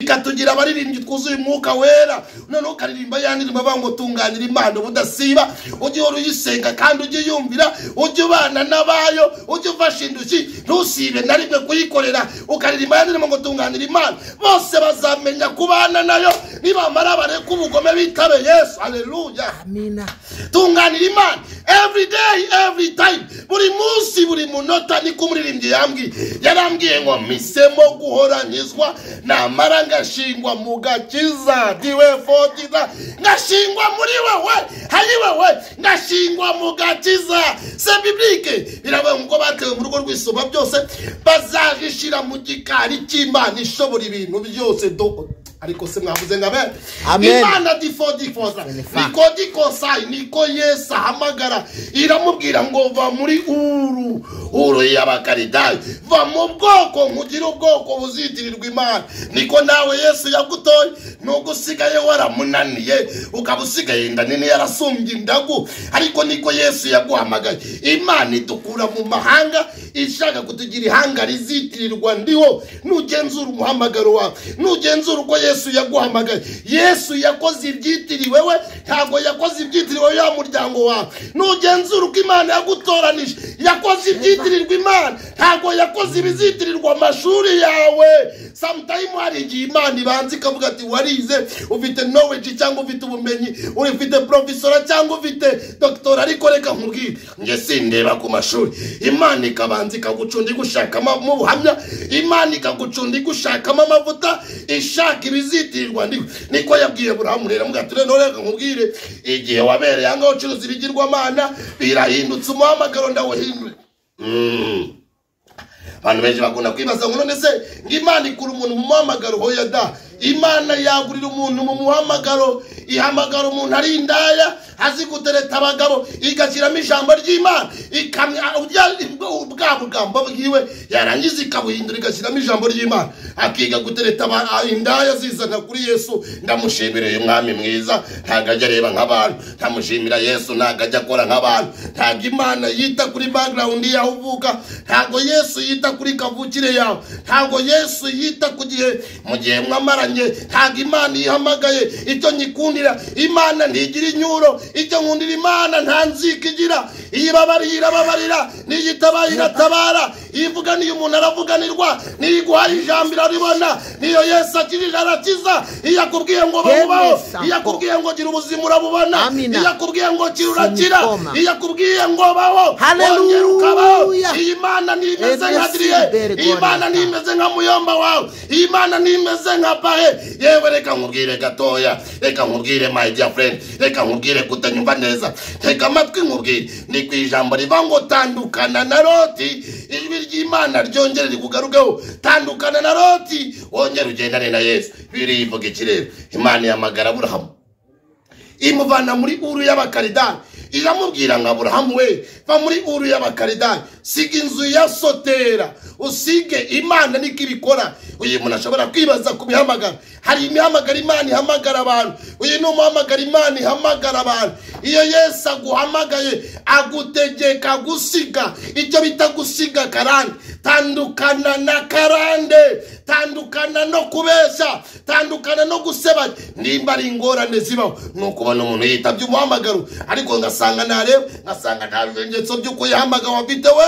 ikatugira abaririmbyi twuzuye umwuka wera none ukaririmba yandirimba bango tunganira Imana budasiba ujye uyisenga kandi ujye yumvira ujye ubana nabayo ujye ufasha indushyi ntusibe na rimwe kuyikorera ukaririmba yandirimba ngo tunganira Imana bose bazamenya kubana nayo nibamara bareka ubugome bitabe Yesu. Haleluya, amina. tunganira Imana every day every time, buri munsi buri munota. Ni kumuririmbyi yarambwiye ngo misemo guhoranyizwa namara ngashingwa mu gakiza diwe fodiza, ngashingwa muri wewe hari wewe, ngashingwa mu gakiza. Se biblike biravuga ngo batewe mu rugo rw'isoma byose bazagishira mu gikari cy'Imana ishobora ibintu byose do. Ariko se mwavuze ngabe Imana difoza niko sai niko Yesu hamagara iramubwira ngo va muri uru y'abakaridayo, va mu bwoko nkugira ubwoko buzitirirwa Imana. Niko nawe Yesu yagutoye, nuko usigaye waramunaniye ukabusigaye ndanene yarasumbye indagu, ariko niko Yesu yaguhamagaye. Imana itukura mu mahanga ishaka kutugira ihanga rizitirirwa ndiho. Nugenzura umuhamagaro wawe, nugenzura uko Yesu yaguhamagaye. Yesu yakoze ibyitiriwe we, ntago yakoze ibyitiriwe ya muryango wawe. Nugenzura uko Imana yagutoranije, yakoze ibyitirirwa Imana, ntago yakoze ibizitirirwa amashuri yawe. Sometimes hari igihe Imana ibanza ikavuga ati warize ufite knowledge cyangwa ufite ubumenyi, ufite professor cyangwa ufite doctor, ariko reka nkubwire nge sindeba ku mashuri. Imana ikabanza ikagucundi gushakamo mu buhamya, Imana ikagucundi gushakamo amavuta ishaka ibizitirirwa ndiko. Niko yabwiye Abrahamu rero mugature none nkubwire igihe wabereye anga ucuruza ibigirwa Mana birahindutse umuhamagaro ndawuhindure. Abantu benshi bakunda kwibaza ngo none se Imana ikura umuntu mu muhamagaro hoya da. Imana yagurira umuntu mu muhamagaro, ihamagara umuntu ari indaya azi gutereta abagabo, igashyiramo ijambo ry'Imana ikamya ubwabugamba bwiwe, yarangiza ikabuhindura igashyiramo ijambo ry'Imana, akiga gutereta indaya zizana kuri Yesu. Ndamushimira umwami mwiza, ntago ajya areba nk'abantu. Ndamushimira Yesu ntago ajya akora nk'abantu. Ntago Imana yita kuri background yawe uvuka, ntago Yesu yita kuri kavukire yawe, ntago Yesu yita ku gihe mu gihe mwamaranye. Ntago Imana ihamagaye icyo nyikundira. Imana ntigira inyuro, icyo nkundira Imana nta nzika igira. Irababarira, niyitabaye iratabara, ivuga niyo umuntu aravuganirwa, niyiguha ijambo iraribona. Niyo Yesu akirije arakiza. Iyo akubwiye ngo babaho, iyo akubwiye ngo gira ubuzima urabubona, iyo akubwiye ngo kira urakira, iyo akubwiye ngo baho ongera ukabaho. Imana nimeze nka Adriye, Imana nimeze nka muyomba wawe, Imana nimeze nka Pahe. Yewe reka nkubwire gatoya, reka nkubwire my dear friend, reka nkubwire kutanyumva neza, tega amatwi nkubwire. Ni ku ijambo riva ngo tandukana na Loti, ijwi ry'Imana ryongere rikugarukeho. Tandukana na Loti wongere ugendane na Yesu. Birivuga ikirere. Imana yamagara Aburahamu imuvana muri uru y'abakaridayo, iramubwira ngo Aburahamu we va muri uru y'abakaridayo, siga inzu ya Sotera usige. Imana niko ibikora. Uyu muntu ashobora kwibaza ku mihamagara. Hari imihamagara Imana ihamagara abantu, uyu ni umuhamagara Imana ihamagara abantu. Iyo Yesu aguhamagaye agutegeka gusiga icyo bita gusiga karande. Tandukana na karande, tandukana no kubesha, tandukana no gusebanya. Nimba ari ingorane zibaho nuko ubona umuntu yitabye umuhamagaro ariko ngasanga nareba, ngasanga nta bimenyetso by'uko yahamagawe afite we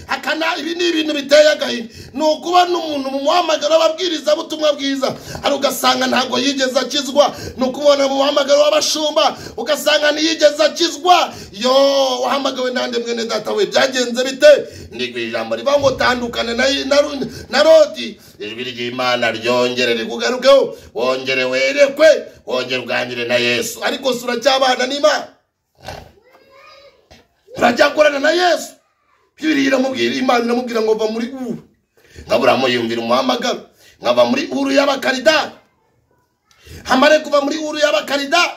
akana. Ibi ni ibintu biteye agahinda. Nuko ubona umuntu mu muhamagaro w'ababwiriza butumwa bwiza ari ugasanga ntago yigeze akizwa. Nuko ubona mu muhamagaro w'abashumba ugasanga ntiyigeze akizwa. Yo wahamagawe nande mwene data we byagenze bite? Ndi ku ijambo riva ngo tandukane na Loti, ijwi ry'Imana ryongere rikugarukeho, wongere werekwe, wongere uganire na Yesu. Ariko sura cyabana n'Imana, urajyakorana na Yesu. Bibiri iramubwira, Imana iramubwira ngo va muri uru. Aburahamu yumvira umuhamagaro, nkava muri uru y'abakaridayo. Hamare kuva muri uru y'abakaridayo,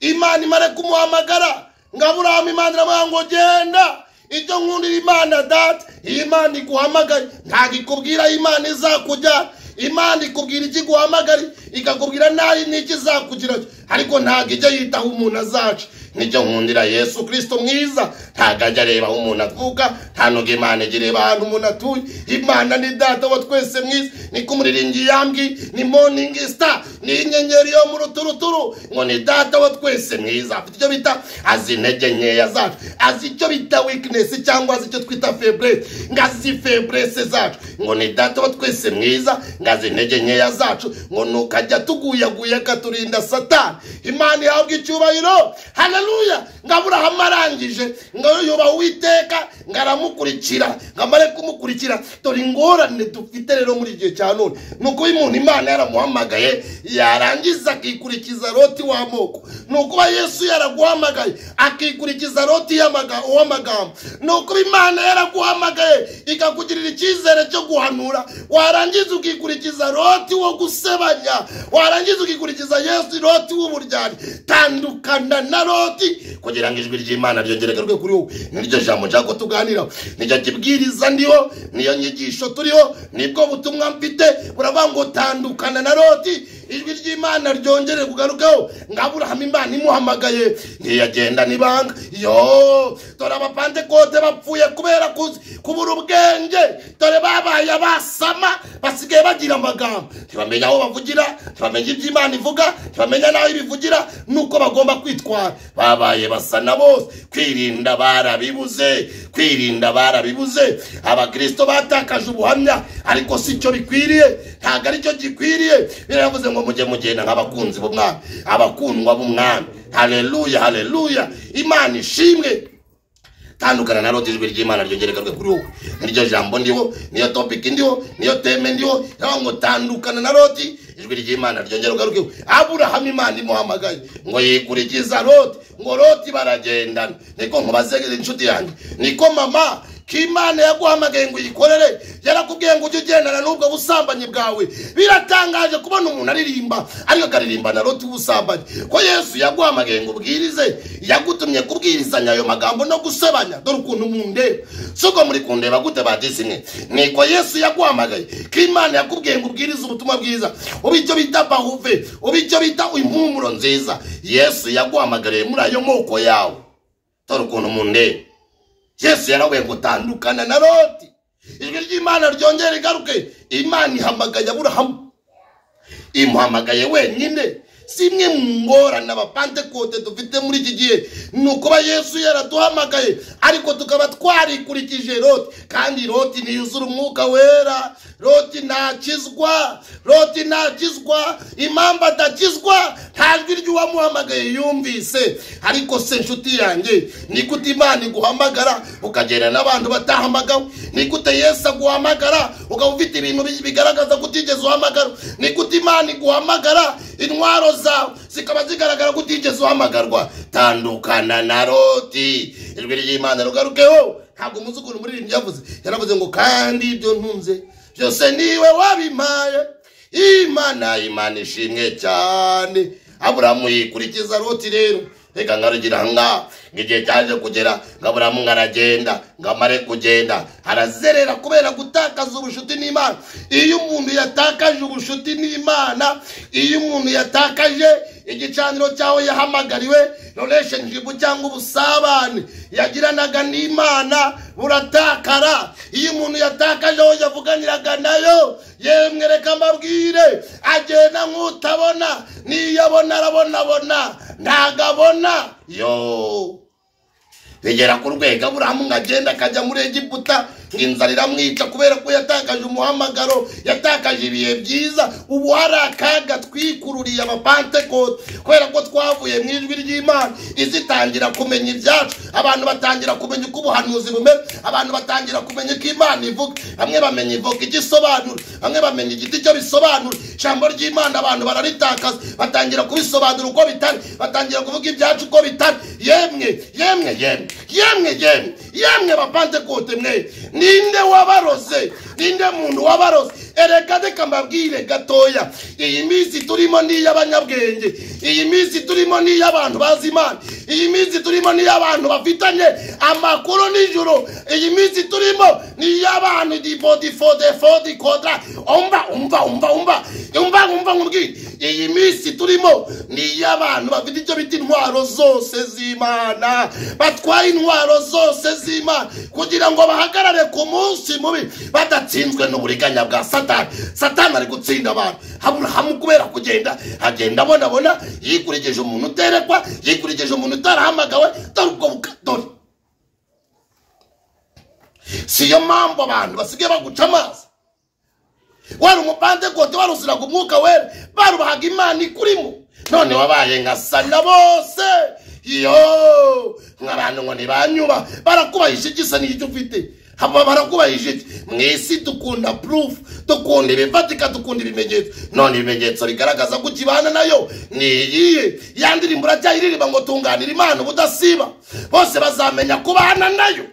Imana imare kumuhamagara. Aburahamu Imana iramubwira ngo genda. Icyo nkundira Imana data, Imana iguhamagaye ntago ikubwira Imana izakujya. Imana ikubwira iki guhamagara. ikakubwira nayi n'iki zakugira, ariko ntago ijya yitaho umuntu azaca. Nicyo nkundira Yesu Kristo mwiza, ntago ajya areba aho umuntu avuka, nta nubwo Imana ijya ireba ahantu umuntu atuye. Imana ni data wa twese mwiza, niko umuririmbyi yambwi, ni morning star, ni inyenyeri yo mu ruturuturu, ngo ni data wa twese mwiza. Afite icyo bita azi intege nkeya zacu, azi icyo bita weakness cyangwa azi icyo twita faiblesse, ngazi faiblesse zacu, ngo ni data wa twese mwiza, ngazi intege nkeya zacu, ngo nukajya tuguyaguye akaturinda Satani. Imana ihabwa icyubahiro. Haleluya. Ngaburahamu arangije ngo yubaha Uwiteka, ngaramukurikira, ngamare kumukurikira. Dore ingorane dufite rero muri gihe cya none, nuko umuntu Imana yaramuhamagaye yarangiza akikurikiza Loti w'amoko. Nuko Yesu yaraguhamagaye akikurikiza Loti y'amagambo. Nuko Imana yaraguhamagaye ikakugirira icyizere cyo guhanura, warangiza ukikurikiza Loti wo gusebanya, warangiza ukikurikiza Yesu Loti w'uburyari. Tandukana na Loti kugira ngo ijwi ry'Imana ryongerekerwe kuri wowe. Niryo jambo nshaka tuganiraho, nijya kibwiriza ndiho, niyo nyigisho turiho, nibwo butumwa mfite buravuga ngo tandukana na Loti, ijwi ry'Imana ryongere kugarukaho. Ngaburahamu Imana imuhamagaye ntiyagenda nibanga. Yo, dore abapantekote bapfuye kubera kubura ubwenge, dore babaye abasama, basigaye bagira amagambo, ntibamenya aho bavugira, ntibamenya ibyo Imana ivuga, ntibamenya naho ibivugira, nuko bagomba kwitwara. Babaye basana bose, kwirinda barabibuze, kwirinda barabibuze. Abakristo batakaje ubuhamya, ariko si cyo bikwiriye, ntago ari cyo gikwiriye. Biravuze ngo mujye mugenda nk'abakunzi b'Umwami, abakundwa b'Umwami. Haleluya, haleluya. Imana ishimwe. Tandukana na Loti, ijwi ry'Imana ryongerekerwe kuri wowe. Niryo jambo ndiho, niyo topic ndiho, niyo teme ndiho, ngo tandukana na Loti, ijwi ry'Imana ryongerekerwe. Aburahamu Imana imuhamagaye ngo yikurikiza Loti, ngo Loti baragendana. Niko nkubaze inshuti yanjye, niko mama k'Imana yaguhamagaye ngo yikorere, yarakubwiye ngo ujye ugendana n'ubwo busambanyi bwawe. Biratangaje kubona umuntu aririmba ariko akaririmba na Loti ubusambanyi. Ko Yesu yaguhamagaye ngo ubwirize, yagutumye kubwirizanya ayo magambo no gusebanya. Dore ukuntu mundeba, suko muri kundeba gute badizimwe. Niko Yesu yaguhamagaye, k'Imana yakubwiye ngo ubwirize ubutumwa bwiza, ubicyo bita bahuve, ubicyo bita impumuro nziza. Yesu yaguhamagaye muri ayo moko yawe. Dore ukuntu mundeba, Yesu yaravuye ngo tandukana na Loti, ijwi ry'Imana ryongere igaruke. Imana ihamagaye Aburahamu, imuhamagaye wenyine. Simwe ngorana abapantekote dufite muri iki gihe, nuko Yesu yaraduhamagaye ariko tukaba twarikurikije Loti. Kandi Loti niyuzura umwuka wera, Loti ntakizwa, Loti ntakizwa. Impamvu atakizwa, nta jwi ry'uwamuhamagaye yumvise. Ariko se nshuti yanjye, ni gute Imana iguhamagara ukagera n'abantu batahamagawe? Ni gute Yesu aguhamagara ukaba ufite ibintu bigaragaza kutigeze uhamagara? Ni gute Imana iguhamagara intwaro zawe zikaba zigaragara kutigeze uhamagarwa? Tandukana na Loti, ijwi ry'Imana rugarukeho. Ntabwo muzi ukuntu umuririmbyi yavuze, yaravuze ngo kandi ibyo ntunze byose niwe wabimpaye. Imana ishimwe cyane. Aburahamu yikurikiza Loti rero. Reka ngarugira nga ngiye cyaje kugera, Aburahamu ngaragenda, ngamare kugenda arazerera kubera gutakaza ubushuti n'Imana. Iyo umuntu yatakaje ubushuti n'Imana, iyo umuntu yatakaje igicaniro cyawe yahamagariwe, relationship cyangwa ubusabane yagiranaga n'Imana buratakara. Iyo umuntu yatakaje aho yavuganiraga nayo, yemwe reka mbabwire, agenda nk'utabona, niyo abona arabona ntagabona. Yo, bigera ku rwego Aburahamu ngagenda akajya muri Egiputa, inzara iramwica kubera ko yatakaje umuhamagaro, yatakaje ibihe byiza. Ubu hari akaga twikururiye abapantekote kubera ko twavuye mu ijwi ry'Imana, izitangira kumenya ibyacu. Abantu batangira kumenya uko ubuhanuzi bumeze, abantu batangira kumenya ko Imana ivuga. Bamwe bamenya ivuga igisobanura, bamwe bamenya igiti cyo bisobanura. Ijambo ry'Imana abantu bararitakaza, batangira kubisobanura uko bitari, batangira kuvuga ibyacu uko bitari. Yemwe bapantekote mwe, ninde wabaroze? Ninde muntu wabaroze? erega reka mbabwire gatoya, iyi minsi turimo ni iy'abanyabwenge, iyi minsi turimo ni iy'abantu bazi Imana, iyi minsi turimo ni iy'abantu bafitanye amakuru nijoro, iyi minsi turimo ni iy'abantu di kodra. Umva nkubwire, iyi minsi turimo ni iy'abantu bafite icyo bita intwaro zose z'Imana, batwaye intwaro zose z'Imana kugira ngo bahagarare ku munsi mubi badatsinzwe n'uburiganya bwa Satani. Satani ari gutsinda abantu. Aburahamu kubera kugenda agenda abona yikurikije umuntu uterekwa, yikurikije umuntu utarahamagawe, dore ubwo bukadori. Siyo mpamvu abantu basigaye baguca amazi. Wari umupantekote waruziraga umwuka wera, barubahaga Imana ikurimo, none wabaye nka sana bose. Yo nk'abantu ngo ntibanyuba, barakubahisha igisa n'icyo ufite. Haba barakubahisha iki? Mwisi dukunda proof, dukunda ibifatika, dukunda ibimenyetso. None ibimenyetso bigaragaza ko ukibana nayo ni iyihe? Ya ndirimbo uracyayiririmba ngo tunganira Imana ubudasiba, bose bazamenya kubana nayo.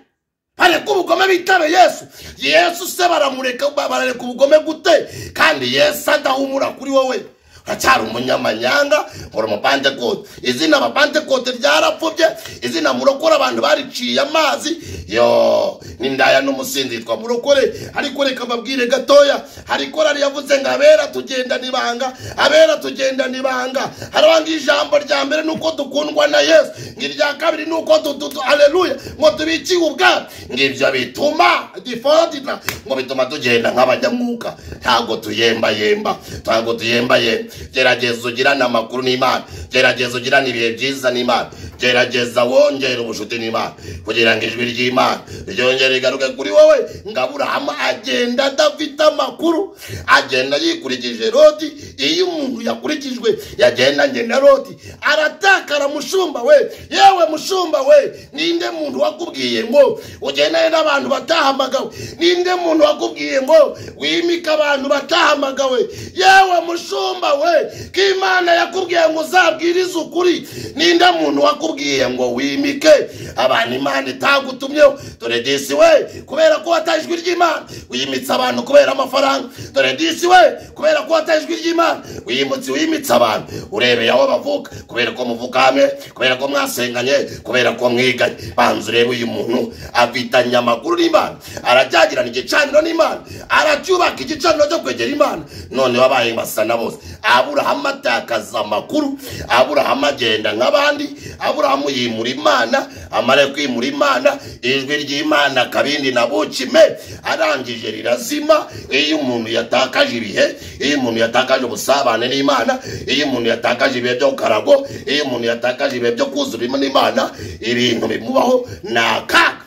Bareka ubugome bitabe Yesu. Yesu se baramureka, barareka ubugome gute? Kandi Yesu adahumura kuri wowe. Acyari umunyamanyanga, uri umupantekote. Izina abapantekote ryarapfubye, izina murokore abantu bariciye amazi. Yo n'indaya n'umusinzi yitwa murokore. Ariko reka mbabwire gatoya, ariko rari yavuze ngo abera tugenda nibanga, abera tugenda nibanga. Harabanga ijambo rya mbere nuko dukundwa na Yesu, ngirya kabiri nuko haleluya ngo tubikiye ubwami. Ngibyo bituma difondina ngo bituma tugenda nk'abanyamwuka, ntago tuyemba yemba, ntago tuyemba yemba. Gerageza ugirana amakuru n'Imana, gerageza ugirana ibihe byiza n'Imana, gerageza wongera ubushuti n'Imana kugira ngo ijwi ry'Imana ryongere rigaruke kuri wowe. Ngo Aburahamu agenda adafite amakuru, agenda yikurikije Loti. Iyo umuntu yakurikijwe yagendanye na Loti aratakara. Mushumba we, yewe mushumba we, ninde muntu wakubwiye ngo ugendane n'abantu batahamagawe? Ninde muntu wakubwiye ngo wimika abantu batahamagawe? Yewe mushumba we, k'Imana yakubwiye ngo uzabwirize ukuri. Ninde muntu wakubwiye ngo wimike abantu Imana itagutumyeho? Dore disi we, kubera ko watajwe ry'Imana wimitse abantu kubera amafaranga. Dore disi we, kubera ko watajwe ry'Imana wimitse abantu urebeye aho bavuka, kubera ko muvuka hamwe, kubera ko mwasenganye, kubera ko mwiganye. Banza urebe uyu muntu afitanye amakuru n'Imana, aracyagirana igicaniro n'Imana, aracyubaka igicaniro cyo kwegera Imana. None wabaye basana bose. Aburahamu atakaza amakuru, Aburahamu agenda nk'abandi, Aburahamu yimura Imana, amare kwimura Imana, ijwi ry'Imana kabindi na bukime arangije rirazima. Iyo umuntu yatakaje ibihe, iyo umuntu yatakaje ubusabane n'Imana, iyo umuntu yatakaje ibihe byo karago, iyo umuntu yatakaje ibihe byo kuzura n'Imana, ibintu bimubaho nakaga.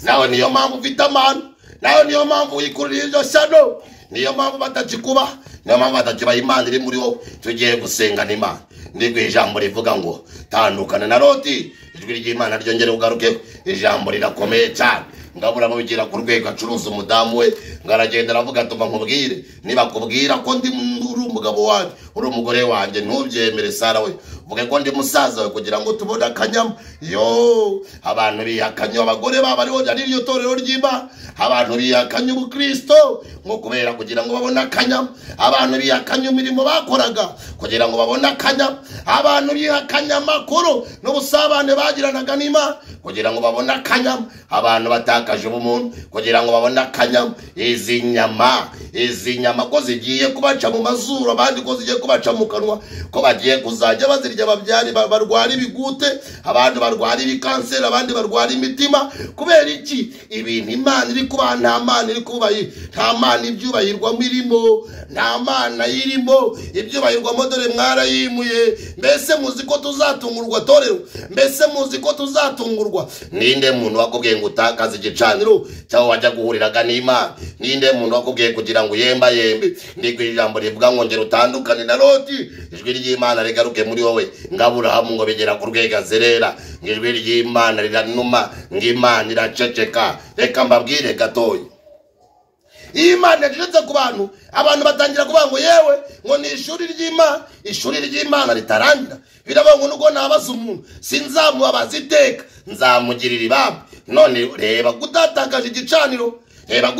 Nawe niyo mpamvu ufite amano, nawe niyo mpamvu wikurira iryo shyano, niyo mpamvu batakikuba, niyo mpamvu batakiba Imana iri muri wowe. Tugiye gusengana Imana. Nibwo ijambo rivuga ngo tandukana na Loti, ijwi ry'Imana ryongere ugaruke. Ijambo rirakomeye cyane. Ngabura mubigira ku rwego acuruza umudamu we, ngaragenda aravuga tuma nkubwire, niba kubwira ko ndi umugabo wanjye, uri umugore wanjye, ntubyemere Sara we, vuge ko ndi musaza we kugira ngo tubone akanyama. Yo abantu bihakanye abagore baba ariho ari iryo torero ry'Imana, abantu bihakanye ubukristo ngo kubera kugira ngo babone akanyama, abantu bihakanye imirimo bakoraga kugira ngo babone akanyama, abantu bihakanye amakuru n'ubusabane bagiranaga n'Imana kugira ngo babone akanyama, abantu batakaje ubumuntu kugira ngo babone akanyama. Izi nyama ko zigiye kubaca mu mazuru, abandi ko zigiye kubaca mu kanwa, ko bagiye kuzajya bazirya babyari barwara ibigute, abandi barwara ibikanseri, abandi barwara imitima. Kubera iki? Ibintu Imana iri kuba, nta Mana iri kubahi, nta Mana ibyubahirwamo irimo, nta Mana irimo ibyubahirwamo. Dore mwarayimuye. Mbese muzi ko tuzatungurwa torero? Mbese muzi ko tuzatungurwa? Ninde muntu wakubwiye ngo utakaze igicaniro cyaho wajya guhuriraga n'Imana? Ninde muntu wakubwiye kugira ngo yemba yembe? Ndiko ijambo rivuga ngo ngero utandukane na Loti, ijwi ry'Imana rigaruke muri wowe. Ngaburahamu ngo bigera ku rwego azerera, ijwi ry'Imana riranuma, ng'Imana iraceceka. Reka mbabwire gatoya, Imana yageze ku bantu, abantu batangira kuvuga ngo yewe ngo ni ishuri ry'Imana ritarangira. Biravuga ngo nuko nabaza umuntu sinzamubabaza iteka, nzamugirira ibambe. None reba kutatakaje igicaniro reba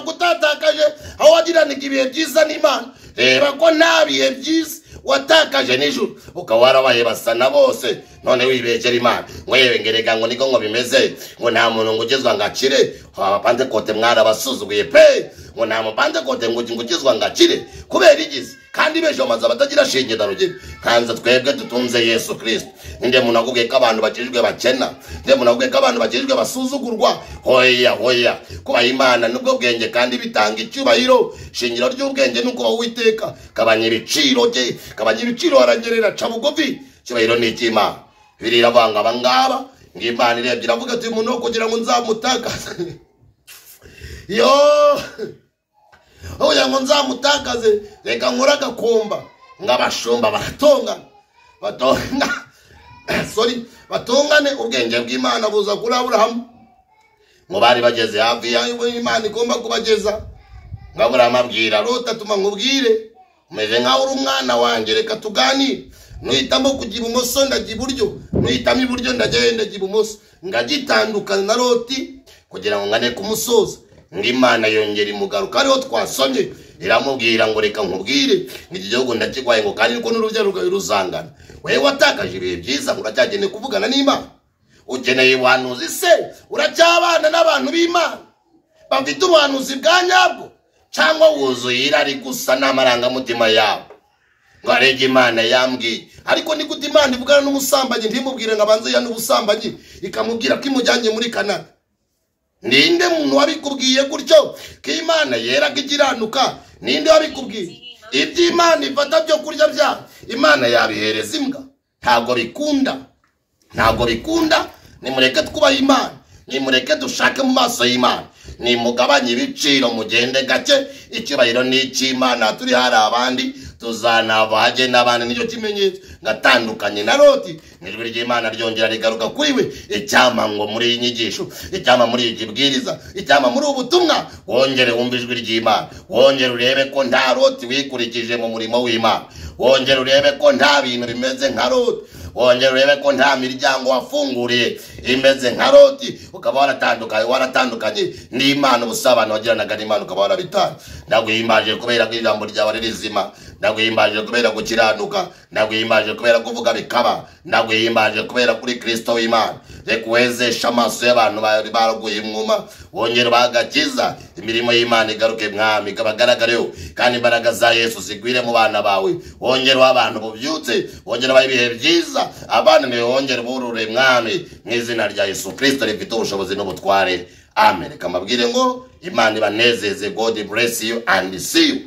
gutatakaje aho wagiranaga ibihe byiza n'Imana, reba ko nta bihe byiza watakaje nijoro, ukaba warabaye basa na bose. None wibekera Imana ngo yewe ngerega ngo niko ngo bimeze, ngo nta muntu ngo ugezwa ngo akire. Abapantekote mwarabasuzuguye pe, ngo nta mupantekote ngo ugezwa ngo akire kubera igize kandi bejo maze abatagira shinge darugire. Kanza twebwe tutunze Yesu Kristo. Ninde muntu akubwiye ko abantu bakijwe bakena, ninde muntu akubwiye ko abantu bakijwe basuzugurwa. Hoya kuba Imana nubwo bwenge kandi bitanga icyubahiro. Shingiro ry'ubwenge nuko Uwiteka kabanya ibiciro arangerera ca bugufi. Cyubahiro ni ikima birira banga bangaba ng'Imana irebye iravuga ati umuntu wo kugira ngo nzamutakaze yo oya ngo nzamutakaze reka nkora gakomba ng'abashumba batongane ubwenge bw'Imana buza kuri Aburahamu ngo bari bageze hafi y'aho Imana igomba kubageza. Ng'Aburahamu abwira Loti atuma nkubwire umeze nkaho uri umwana wanjye, reka tuganire. Nuhitamo kujya ibumoso ndajya iburyo, nuhitamo iburyo ndajya ibumoso. Ngagitandukana na Loti kugira ngo ngane kumusoza. Ng'Imana yongera imugaruka ariho twasomye iramubwira ngo reka nkubwire iki gihugu ndakigwaye ngo kandi niko n'urubyaro rwawe ruzangana. Wewe watakaje ibihe byiza uracyagene kuvugana n'Imana, ukeneye ubuhanuzi se uracyabana n'abantu b'Imana bafite ubuhanuzi bwa nyabwo, cyangwa wuzuye irari gusa n'amarangamutima yawe ngo arege Imana yambwiye. Ariko ni gute Imana ivugana n'umusambanyi ntimubwire ngo abanze ya n'ubusambanyi ikamubwira ko imujyanye muri Kanani? Ninde muntu wabikubwiye gutyo ko Imana yeraga igiranuka? Ninde wabikubwiye? Iby'Imana ifata byo kurya bya Imana yabihereza imbwa? Ntabwo bikunda. Nimureke twubaha Imana, nimureke dushake mu maso y'Imana, nimugabanye ibiciro mugende gake. Icyubahiro ni icy'Imana. Turi hari abandi tuzanabage n'abandi nicyo kimenyetso ngatandukanye na Loti. Nijwi ry'Imana ryongera rigaruka kuri we. Icyama ngo muri inyigisho, icyama muri igibwiriza, icyama muri ubutumwa, wongere wumve ijwi ry'Imana, wongere urebe ko nta Loti wikurikije mu murimo w'Imana, wongere urebe ko nta bintu bimeze nka Loti, wongere urebe ko nta miryango wafunguriye imeze nka Loti, ukaba waratandukanye n'Imana. Ubusabane wagiranaga n'Imana ukaba warabitaye. Ndaguhimbaje kubera ko ijambo ryawe ari rizima, ndaguhimbaje kubera gukiranuka, ndaguhimbaje kubera kuvuga bikaba, ndaguhimbaje kubera kuri Kristo w'Imana. Reka wezesha amaso y'abantu bari baraguye imwuma, wongere bagakiza. Imirimo y'Imana igaruke Mwami, kabagaragareho kandi imbaraga za Yesu zigwire mu bana bawe. Wongere abantu bubyutse, wongere bahe ibihe byiza, abana niwe wongere burure Mwami, mu izina rya Yesu Kristo rifite ubushobozi n'ubutware. Amen. Reka mbabwire ngo Imana ibanezeze. God bless you and see you.